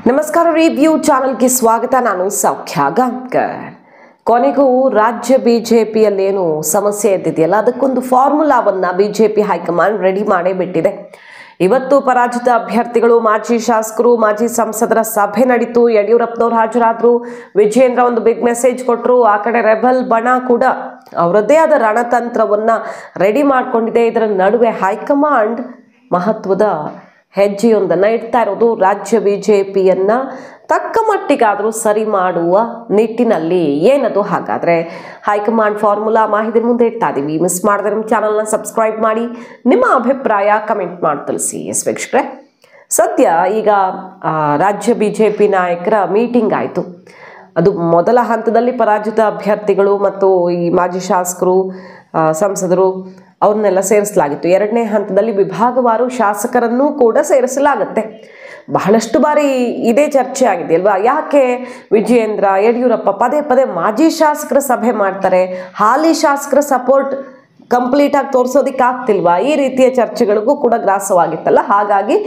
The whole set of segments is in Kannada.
ನಮಸ್ಕಾರ ರಿವ್ಯೂ ಚಾನೆಲ್ಗೆ ಸ್ವಾಗತ. ನಾನು ಸೌಖ್ಯ ಗಾಂವ್ಕರ್. ಕೊನೆಗೂ ರಾಜ್ಯ ಬಿಜೆಪಿಯಲ್ಲೇನು ಸಮಸ್ಯೆ ಎದ್ದಿದೆಯಲ್ಲ, ಅದಕ್ಕೊಂದು ಫಾರ್ಮುಲಾವನ್ನು ಬಿಜೆಪಿ ಹೈಕಮಾಂಡ್ ರೆಡಿ ಮಾಡೇ ಬಿಟ್ಟಿದೆ. ಇವತ್ತು ಪರಾಜಿತ ಅಭ್ಯರ್ಥಿಗಳು, ಮಾಜಿ ಶಾಸಕರು, ಮಾಜಿ ಸಂಸದರ ಸಭೆ ನಡೀತು. ಯಡಿಯೂರಪ್ಪನವರು ಹಾಜರಾದರು. ವಿಜಯೇಂದ್ರ ಒಂದು ಬಿಗ್ ಮೆಸೇಜ್ ಕೊಟ್ಟರು. ಆ ಕಡೆ ರೆಬಲ್ ಬಣ ಕೂಡ ಅವರದ್ದೇ ಆದ ರಣತಂತ್ರವನ್ನು ರೆಡಿ ಮಾಡಿಕೊಂಡಿದೆ. ಇದರ ನಡುವೆ ಹೈಕಮಾಂಡ್ ಮಹತ್ವದ ಹೆಜ್ಜೆಯೊಂದನ್ನು ಇಡ್ತಾ ಇರೋದು. ರಾಜ್ಯ ಬಿಜೆಪಿಯನ್ನ ತಕ್ಕ ಮಟ್ಟಿಗಾದರೂ ಸರಿ ಮಾಡುವ ನಿಟ್ಟಿನಲ್ಲಿ. ಏನದು ಹಾಗಾದರೆ ಹೈಕಮಾಂಡ್ ಫಾರ್ಮುಲಾ ಮಾಹಿತಿ ಮುಂದೆ ಇಡ್ತಾ ಇದ್ದೀವಿ. ಮಿಸ್ ಮಾಡಿದ್ರೆ ನಮ್ಮ ಚಾನಲ್ನ ಸಬ್ಸ್ಕ್ರೈಬ್ ಮಾಡಿ, ನಿಮ್ಮ ಅಭಿಪ್ರಾಯ ಕಮೆಂಟ್ ಮಾಡಿ ತಿಳಿಸಿ. ಎಸ್ ವೀಕ್ಷಕರೇ, ಸದ್ಯ ಈಗ ರಾಜ್ಯ ಬಿಜೆಪಿ ನಾಯಕರ ಮೀಟಿಂಗ್ ಆಯಿತು. ಅದು ಮೊದಲ ಹಂತದಲ್ಲಿ ಪರಾಜಿತ ಅಭ್ಯರ್ಥಿಗಳು ಮತ್ತು ಈ ಮಾಜಿ ಶಾಸಕರು, ಸಂಸದರು ಅವ್ರನ್ನೆಲ್ಲ ಸೇರಿಸಲಾಗಿತ್ತು. ಎರಡನೇ ಹಂತದಲ್ಲಿ ವಿಭಾಗವಾರು ಶಾಸಕರನ್ನೂ ಕೂಡ ಸೇರಿಸಲಾಗುತ್ತೆ. ಬಹಳಷ್ಟು ಬಾರಿ ಇದೇ ಚರ್ಚೆ ಆಗಿದೆ ಅಲ್ವಾ? ಯಾಕೆ ವಿಜಯೇಂದ್ರ, ಯಡಿಯೂರಪ್ಪ ಪದೇ ಪದೇ ಮಾಜಿ ಶಾಸಕರ ಸಭೆ ಮಾಡ್ತಾರೆ, ಹಾಲಿ ಶಾಸಕರ ಸಪೋರ್ಟ್ ಕಂಪ್ಲೀಟ್ ಆಗಿ ತೋರಿಸೋದಿಕ್ಕೆ ಆಗ್ತಿಲ್ವಾ? ಈ ರೀತಿಯ ಚರ್ಚೆಗಳಿಗೂ ಕೂಡ ಗ್ರಾಸವಾಗಿತ್ತಲ್ಲ. ಹಾಗಾಗಿ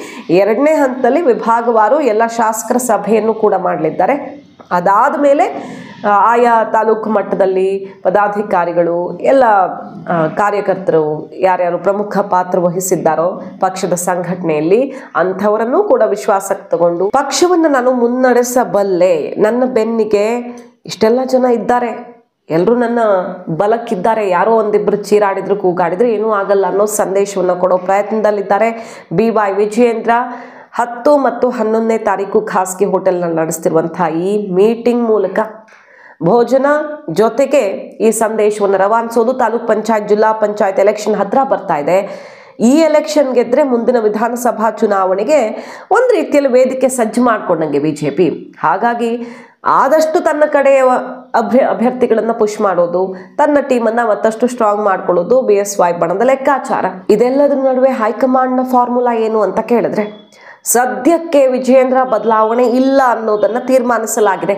ಎರಡನೇ ಹಂತದಲ್ಲಿ ವಿಭಾಗವಾರು ಎಲ್ಲ ಶಾಸಕರ ಸಭೆಯನ್ನು ಕೂಡ ಮಾಡಲಿದ್ದಾರೆ. ಅದಾದ ಮೇಲೆ ಆಯಾ ತಾಲೂಕು ಮಟ್ಟದಲ್ಲಿ ಪದಾಧಿಕಾರಿಗಳು, ಎಲ್ಲ ಕಾರ್ಯಕರ್ತರು, ಯಾರ್ಯಾರು ಪ್ರಮುಖ ಪಾತ್ರ ವಹಿಸಿದ್ದಾರೋ ಪಕ್ಷದ ಸಂಘಟನೆಯಲ್ಲಿ, ಅಂಥವರನ್ನೂ ಕೂಡ ವಿಶ್ವಾಸಕ್ಕೆ ತಗೊಂಡು ಪಕ್ಷವನ್ನು ನಾನು ಮುನ್ನಡೆಸಬಲ್ಲೆ, ನನ್ನ ಬೆನ್ನಿಗೆ ಇಷ್ಟೆಲ್ಲ ಜನ ಇದ್ದಾರೆ, ಎಲ್ಲರೂ ನನ್ನ ಬಲಕ್ಕಿದ್ದಾರೆ, ಯಾರೋ ಒಂದಿಬ್ಬರು ಚೀರಾಡಿದ್ರು ಕೂಗಾಡಿದ್ರು ಏನೂ ಆಗಲ್ಲ ಅನ್ನೋ ಸಂದೇಶವನ್ನು ಕೊಡೋ ಪ್ರಯತ್ನದಲ್ಲಿದ್ದಾರೆ BY ವಿಜಯೇಂದ್ರ. 10 ಮತ್ತು 11ನೇ ತಾರೀಕು ಖಾಸಗಿ ಹೋಟೆಲ್ನಲ್ಲಿ ನಡೆಸ್ತಿರುವಂಥ ಈ ಮೀಟಿಂಗ್ ಮೂಲಕ ಭೋಜನ ಜೊತೆಗೆ ಈ ಸಂದೇಶವನ್ನು ರವಾನಿಸೋದು. ತಾಲೂಕ್ ಪಂಚಾಯತ್, ಜಿಲ್ಲಾ ಪಂಚಾಯತ್ ಎಲೆಕ್ಷನ್ ಹತ್ರ ಬರ್ತಾ ಇದೆ. ಈ ಎಲೆಕ್ಷನ್ ಗೆದ್ರೆ ಮುಂದಿನ ವಿಧಾನಸಭಾ ಚುನಾವಣೆಗೆ ಒಂದು ರೀತಿಯಲ್ಲಿ ವೇದಿಕೆ ಸಜ್ಜು ಮಾಡಿಕೊಂಡಂಗೆ ಬಿಜೆಪಿ. ಹಾಗಾಗಿ ಆದಷ್ಟು ತನ್ನ ಕಡೆಯ ಅಭ್ಯರ್ಥಿಗಳನ್ನು ಪುಷ್ ಮಾಡೋದು, ತನ್ನ ಟೀಮನ್ನು ಮತ್ತಷ್ಟು ಸ್ಟ್ರಾಂಗ್ ಮಾಡ್ಕೊಳ್ಳೋದು BSY ಬಣದ ಲೆಕ್ಕಾಚಾರ. ಇದೆಲ್ಲದರ ನಡುವೆ ಹೈಕಮಾಂಡ್ನ ಫಾರ್ಮುಲಾ ಏನು ಅಂತ ಕೇಳಿದ್ರೆ, ಸದ್ಯಕ್ಕೆ ವಿಜಯೇಂದ್ರ ಬದಲಾವಣೆ ಇಲ್ಲ ಅನ್ನೋದನ್ನು ತೀರ್ಮಾನಿಸಲಾಗಿದೆ.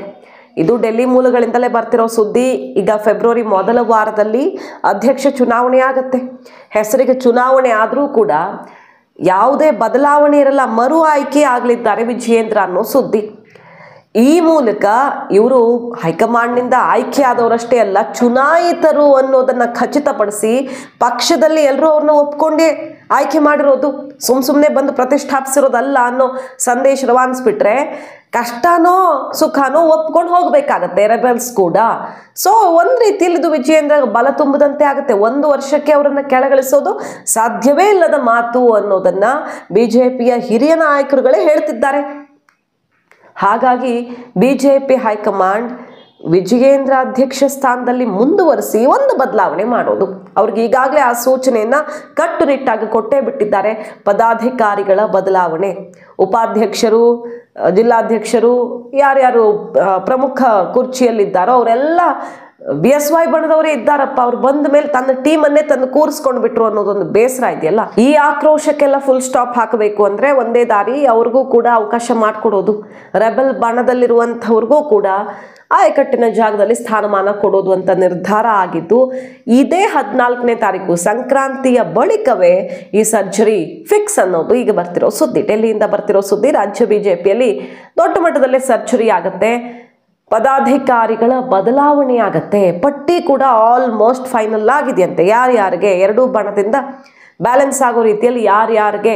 ಇದು ಡೆಲ್ಲಿ ಮೂಲಗಳಿಂದಲೇ ಬರ್ತಿರೋ ಸುದ್ದಿ. ಈಗ ಫೆಬ್ರವರಿ ಮೊದಲ ವಾರದಲ್ಲಿ ಅಧ್ಯಕ್ಷ ಚುನಾವಣೆ ಆಗುತ್ತೆ. ಹೆಸರಿಗೆ ಚುನಾವಣೆ ಆದರೂ ಕೂಡ ಯಾವುದೇ ಬದಲಾವಣೆ ಇರಲ್ಲ, ಮರು ಆಯ್ಕೆ ಆಗಲಿದ್ದಾರೆ ವಿಜಯೇಂದ್ರ ಅನ್ನೋ ಸುದ್ದಿ. ಈ ಮೂಲಕ ಇವರು ಹೈಕಮಾಂಡ್ನಿಂದ ಆಯ್ಕೆ ಆದವರಷ್ಟೇ ಅಲ್ಲ, ಚುನಾಯಿತರು ಅನ್ನೋದನ್ನು ಖಚಿತಪಡಿಸಿ ಪಕ್ಷದಲ್ಲಿ ಎಲ್ಲರೂ ಅವ್ರನ್ನ ಒಪ್ಕೊಂಡೇ ಆಯ್ಕೆ ಮಾಡಿರೋದು, ಸುಮ್ಮನೆ ಬಂದು ಪ್ರತಿಷ್ಠಾಪಿಸಿರೋದಲ್ಲ ಅನ್ನೋ ಸಂದೇಶ ರವಾನಿಸ್ಬಿಟ್ರೆ ಕಷ್ಟನೋ ಸುಖನೋ ಒಪ್ಕೊಂಡು ಹೋಗಬೇಕಾಗತ್ತೆ ರೆಬೆಲ್ಸ್ ಕೂಡ. ಸೊ ಒಂದು ರೀತಿಯಲ್ಲಿ ಇದು ವಿಜಯೇಂದ್ರ ಬಲ ತುಂಬದಂತೆ ಆಗುತ್ತೆ. 1 ವರ್ಷಕ್ಕೆ ಅವರನ್ನು ಕೆಳಗಿಳಿಸೋದು ಸಾಧ್ಯವೇ ಇಲ್ಲದ ಮಾತು ಅನ್ನೋದನ್ನ ಬಿಜೆಪಿಯ ಹಿರಿಯ ನಾಯಕರುಗಳೇ ಹೇಳ್ತಿದ್ದಾರೆ. ಹಾಗಾಗಿ ಬಿಜೆಪಿ ಹೈಕಮಾಂಡ್ ವಿಜಯೇಂದ್ರ ಅಧ್ಯಕ್ಷ ಸ್ಥಾನದಲ್ಲಿ ಮುಂದುವರಿಸಿ ಒಂದು ಬದಲಾವಣೆ ಮಾಡೋದು. ಅವ್ರಿಗೆ ಈಗಾಗಲೇ ಆ ಸೂಚನೆಯನ್ನು ಕಟ್ಟುನಿಟ್ಟಾಗಿ ಕೊಟ್ಟೇ ಬಿಟ್ಟಿದ್ದಾರೆ. ಪದಾಧಿಕಾರಿಗಳ ಬದಲಾವಣೆ, ಉಪಾಧ್ಯಕ್ಷರು, ಜಿಲ್ಲಾಧ್ಯಕ್ಷರು, ಯಾರ್ಯಾರು ಪ್ರಮುಖ ಕುರ್ಚಿಯಲ್ಲಿದ್ದಾರೋ ಅವರೆಲ್ಲ BSY ಬಣದವರೇ ಇದ್ದಾರಪ್ಪ. ಅವ್ರು ಬಂದ ಮೇಲೆ ತನ್ನ ಟೀಮನ್ನೇ ತಂದು ಕೂರಿಸ್ಕೊಂಡು ಬಿಟ್ರು ಅನ್ನೋದೊಂದು ಬೇಸರ ಇದೆಯಲ್ಲ. ಈ ಆಕ್ರೋಶಕ್ಕೆಲ್ಲ ಫುಲ್ ಸ್ಟಾಪ್ ಹಾಕಬೇಕು ಅಂದರೆ ಒಂದೇ ದಾರಿ, ಅವ್ರಿಗೂ ಕೂಡ ಅವಕಾಶ ಮಾಡಿಕೊಡೋದು. ರೆಬಲ್ ಬಣದಲ್ಲಿರುವಂಥವ್ರಿಗೂ ಕೂಡ ಆಯಕಟ್ಟಿನ ಜಾಗದಲ್ಲಿ ಸ್ಥಾನಮಾನ ಕೊಡೋದು ಅಂತ ನಿರ್ಧಾರ ಆಗಿದ್ದು, ಇದೇ 14ನೇ ತಾರೀಕು ಸಂಕ್ರಾಂತಿಯ ಬಳಿಕವೇ ಈ ಸರ್ಜರಿ ಫಿಕ್ಸ್ ಅನ್ನೋದು ಈಗ ಬರ್ತಿರೋ ಸುದ್ದಿ. ಡೆಲ್ಲಿಯಿಂದ ಬರ್ತಿರೋ ಸುದ್ದಿ. ರಾಜ್ಯ ಬಿಜೆಪಿಯಲ್ಲಿ ದೊಡ್ಡ ಮಟ್ಟದಲ್ಲೇ ಸರ್ಜರಿ ಆಗುತ್ತೆ, ಪದಾಧಿಕಾರಿಗಳ ಬದಲಾವಣೆ ಆಗತ್ತೆ. ಪಟ್ಟಿ ಕೂಡ ಆಲ್ಮೋಸ್ಟ್ ಫೈನಲ್ ಆಗಿದೆಯಂತೆ. ಯಾರ್ಯಾರಿಗೆ ಎರಡೂ ಬಣದಿಂದ ಬ್ಯಾಲೆನ್ಸ್ ಆಗೋ ರೀತಿಯಲ್ಲಿ ಯಾರ್ಯಾರಿಗೆ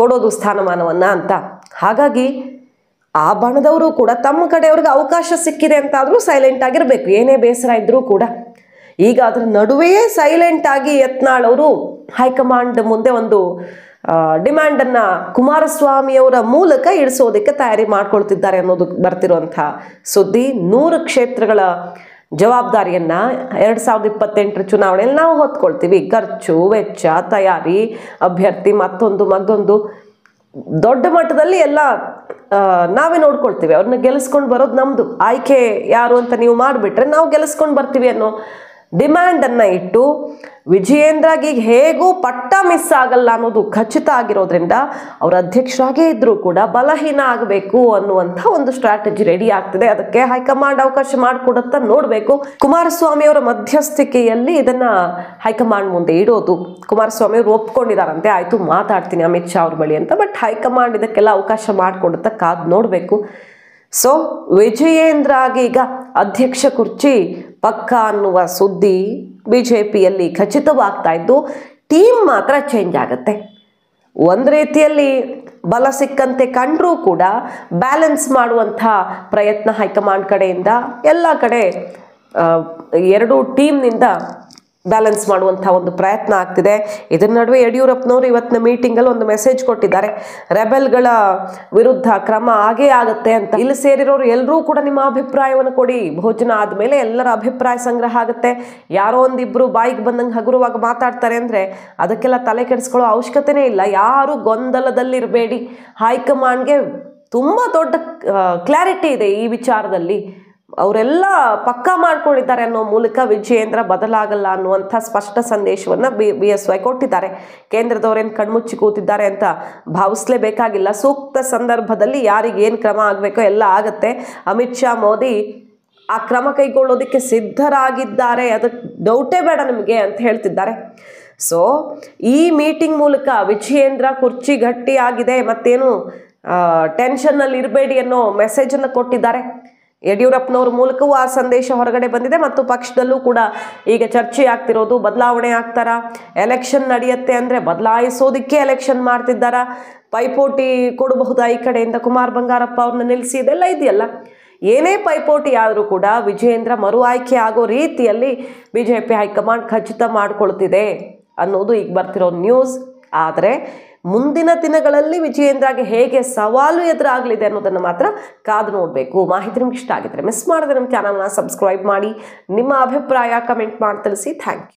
ಕೊಡೋದು ಸ್ಥಾನಮಾನವನ್ನು ಅಂತ. ಹಾಗಾಗಿ ಆ ಬಣದವರು ಕೂಡ ತಮ್ಮ ಕಡೆಯವ್ರಿಗೆ ಅವಕಾಶ ಸಿಕ್ಕಿದೆ ಅಂತಾದರೂ ಸೈಲೆಂಟ್ ಆಗಿರಬೇಕು, ಏನೇ ಬೇಸರ ಇದ್ರೂ ಕೂಡ. ಈಗ ಅದರ ನಡುವೆಯೇ ಸೈಲೆಂಟ್ ಆಗಿ ಯತ್ನಾಳ್ ಅವರು ಹೈಕಮಾಂಡ್ ಮುಂದೆ ಒಂದು ಡಿಮ್ಯಾಂಡನ್ನು ಕುಮಾರಸ್ವಾಮಿಯವರ ಮೂಲಕ ಇಳಿಸೋದಕ್ಕೆ ತಯಾರಿ ಮಾಡ್ಕೊಳ್ತಿದ್ದಾರೆ ಅನ್ನೋದು ಬರ್ತಿರುವಂಥ ಸುದ್ದಿ. 100 ಕ್ಷೇತ್ರಗಳ ಜವಾಬ್ದಾರಿಯನ್ನು 2028 ಚುನಾವಣೆಯಲ್ಲಿ ನಾವು ಹೊತ್ಕೊಳ್ತೀವಿ. ಖರ್ಚು ವೆಚ್ಚ, ತಯಾರಿ, ಅಭ್ಯರ್ಥಿ, ಮತ್ತೊಂದು ದೊಡ್ಡ ಮಟ್ಟದಲ್ಲಿ ಎಲ್ಲ ನಾವೇ ನೋಡ್ಕೊಳ್ತೀವಿ. ಅವ್ರನ್ನ ಗೆಲ್ಲಿಸ್ಕೊಂಡು ಬರೋದು ನಮ್ಮದು. ಆಯ್ಕೆ ಯಾರು ಅಂತ ನೀವು ಮಾಡಿಬಿಟ್ರೆ ನಾವು ಗೆಲ್ಲಿಸ್ಕೊಂಡು ಬರ್ತೀವಿ ಅನ್ನೋ ಡಿಮ್ಯಾಂಡನ್ನು ಇಟ್ಟು ವಿಜಯೇಂದ್ರಗೆ ಹೇಗೂ ಪಟ್ಟ ಮಿಸ್ ಆಗಲ್ಲ ಅನ್ನೋದು ಖಚಿತ ಆಗಿರೋದ್ರಿಂದ ಅವ್ರ ಅಧ್ಯಕ್ಷರಾಗೇ ಇದ್ರೂ ಕೂಡ ಬಲಹೀನ ಆಗಬೇಕು ಅನ್ನುವಂಥ ಒಂದು ಸ್ಟ್ರಾಟಜಿ ರೆಡಿ ಆಗ್ತಿದೆ. ಅದಕ್ಕೆ ಹೈಕಮಾಂಡ್ ಅವಕಾಶ ಮಾಡಿಕೊಡುತ್ತಾ ನೋಡಬೇಕು. ಕುಮಾರಸ್ವಾಮಿ ಅವರ ಮಧ್ಯಸ್ಥಿಕೆಯಲ್ಲಿ ಇದನ್ನ ಹೈಕಮಾಂಡ್ ಮುಂದೆ ಇಡೋದು. ಕುಮಾರಸ್ವಾಮಿ ಅವರು ಒಪ್ಕೊಂಡಿದ್ದಾರಂತೆ, ಆಯ್ತು ಮಾತಾಡ್ತೀನಿ ಅಮಿತ್ ಶಾ ಅವ್ರ ಬಳಿ ಅಂತ. ಬಟ್ ಹೈಕಮಾಂಡ್ ಇದಕ್ಕೆಲ್ಲ ಅವಕಾಶ ಮಾಡಿಕೊಡುತ್ತಾ ಕಾದು ನೋಡಬೇಕು. ಸೊ ವಿಜಯೇಂದ್ರಗೆ ಈಗ ಅಧ್ಯಕ್ಷ ಕುರ್ಚಿ ಪಕ್ಕ ಅನ್ನುವ ಸುದ್ದಿ ಬಿಜೆಪಿಯಲ್ಲಿ ಖಚಿತವಾಗ್ತಾ ಇದ್ದು, ಟೀಮ್ ಮಾತ್ರ ಚೇಂಜ್ ಆಗುತ್ತೆ. ಒಂದು ರೀತಿಯಲ್ಲಿ ಬಲ ಸಿಕ್ಕಂತೆ ಕಂಡ್ರೂ ಕೂಡ ಬ್ಯಾಲೆನ್ಸ್ ಮಾಡುವಂಥ ಪ್ರಯತ್ನ ಹೈಕಮಾಂಡ್ ಕಡೆಯಿಂದ ಎಲ್ಲ ಕಡೆ ಎರಡೂ ಟೀಮ್ನಿಂದ ಬ್ಯಾಲೆನ್ಸ್ ಮಾಡುವಂಥ ಒಂದು ಪ್ರಯತ್ನ ಆಗ್ತಿದೆ. ಇದರ ನಡುವೆ ಯಡಿಯೂರಪ್ಪನವರು ಇವತ್ತಿನ ಮೀಟಿಂಗಲ್ಲಿ ಒಂದು ಮೆಸೇಜ್ ಕೊಟ್ಟಿದ್ದಾರೆ, ರೆಬೆಲ್ಗಳ ವಿರುದ್ಧ ಕ್ರಮ ಆಗೇ ಆಗುತ್ತೆ ಅಂತ. ಇಲ್ಲಿ ಸೇರಿರೋರು ಎಲ್ಲರೂ ಕೂಡ ನಿಮ್ಮ ಅಭಿಪ್ರಾಯವನ್ನು ಕೊಡಿ. ಭೋಜನ ಆದಮೇಲೆ ಎಲ್ಲರ ಅಭಿಪ್ರಾಯ ಸಂಗ್ರಹ ಆಗುತ್ತೆ. ಯಾರೋ ಒಂದಿಬ್ರು ಬಾಯಿಗೆ ಬಂದಂಗೆ ಹಗುರವಾಗಿ ಮಾತಾಡ್ತಾರೆ ಅಂದರೆ ಅದಕ್ಕೆಲ್ಲ ತಲೆ ಕೆಡಿಸ್ಕೊಳ್ಳೋ ಅವಶ್ಯಕತೆನೇ ಇಲ್ಲ. ಯಾರು ಗೊಂದಲದಲ್ಲಿರಬೇಡಿ. ಹೈಕಮಾಂಡ್ಗೆ ತುಂಬ ದೊಡ್ಡ ಕ್ಲಾರಿಟಿ ಇದೆ ಈ ವಿಚಾರದಲ್ಲಿ. ಅವರೆಲ್ಲ ಪಕ್ಕಾ ಮಾಡ್ಕೊಂಡಿದ್ದಾರೆ ಅನ್ನೋ ಮೂಲಕ ವಿಜಯೇಂದ್ರ ಬದಲಾಗಲ್ಲ ಅನ್ನುವಂಥ ಸ್ಪಷ್ಟ ಸಂದೇಶವನ್ನು BSY ಕೊಟ್ಟಿದ್ದಾರೆ. ಕೇಂದ್ರದವರೇನು ಕಣ್ಮುಚ್ಚಿ ಕೂತಿದ್ದಾರೆ ಅಂತ ಭಾವಿಸಲೇಬೇಕಾಗಿಲ್ಲ. ಸೂಕ್ತ ಸಂದರ್ಭದಲ್ಲಿ ಯಾರಿಗೆ ಏನು ಕ್ರಮ ಆಗಬೇಕೋ ಎಲ್ಲ ಆಗುತ್ತೆ. ಅಮಿತ್ ಶಾ ಮೋದಿ ಆ ಕ್ರಮ ಕೈಗೊಳ್ಳೋದಕ್ಕೆ ಸಿದ್ಧರಾಗಿದ್ದಾರೆ, ಅದಕ್ಕೆ ಡೌಟೇ ಬೇಡ ನಿಮಗೆ ಅಂತ ಹೇಳ್ತಿದ್ದಾರೆ. ಸೊ ಈ ಮೀಟಿಂಗ್ ಮೂಲಕ ವಿಜಯೇಂದ್ರ ಕುರ್ಚಿ ಗಟ್ಟಿಯಾಗಿದೆ, ಮತ್ತೇನು ಟೆನ್ಷನ್ನಲ್ಲಿ ಇರಬೇಡಿ ಅನ್ನೋ ಮೆಸೇಜನ್ನು ಕೊಟ್ಟಿದ್ದಾರೆ. ಯಡಿಯೂರಪ್ಪನವ್ರ ಮೂಲಕವೂ ಆ ಸಂದೇಶ ಹೊರಗಡೆ ಬಂದಿದೆ. ಮತ್ತು ಪಕ್ಷದಲ್ಲೂ ಕೂಡ ಈಗ ಚರ್ಚೆ ಆಗ್ತಿರೋದು, ಬದಲಾವಣೆ ಆಗ್ತಾರ, ಎಲೆಕ್ಷನ್ ನಡೆಯುತ್ತೆ ಅಂದರೆ ಬದಲಾಯಿಸೋದಕ್ಕೆ ಎಲೆಕ್ಷನ್ ಮಾಡ್ತಿದ್ದಾರ, ಪೈಪೋಟಿ ಕೊಡಬಹುದಾ ಈ ಕಡೆಯಿಂದ ಕುಮಾರ್ ಬಂಗಾರಪ್ಪ ಅವ್ರನ್ನ ನಿಲ್ಲಿಸಿ, ಇದೆಲ್ಲ ಇದೆಯಲ್ಲ. ಏನೇ ಪೈಪೋಟಿ ಆದರೂ ಕೂಡ ವಿಜಯೇಂದ್ರ ಮರು ಆಯ್ಕೆ ಆಗೋ ರೀತಿಯಲ್ಲಿ ಬಿಜೆಪಿ ಹೈಕಮಾಂಡ್ ಖಚಿತ ಮಾಡಿಕೊಳ್ತಿದೆ ಅನ್ನೋದು ಈಗ ಬರ್ತಿರೋ ನ್ಯೂಸ್. ಆದರೆ ಮುಂದಿನ ದಿನಗಳಲ್ಲಿ ವಿಜಯೇಂದ್ರಗೆ ಹೇಗೆ ಸವಾಲು ಎದುರಾಗಲಿದೆ ಅನ್ನೋದನ್ನು ಮಾತ್ರ ಕಾದು ನೋಡಬೇಕು. ಮಾಹಿತಿ ನಿಮ್ಗೆ ಇಷ್ಟ ಆಗಿದ್ರೆ ಮಿಸ್ ಮಾಡಿದ್ರೆ ನಮ್ಮ ಚಾನಲ್ನ ಸಬ್ಸ್ಕ್ರೈಬ್ ಮಾಡಿ, ನಿಮ್ಮ ಅಭಿಪ್ರಾಯ ಕಮೆಂಟ್ ಮಾಡಿ ತಿಳಿಸಿ. Thank you.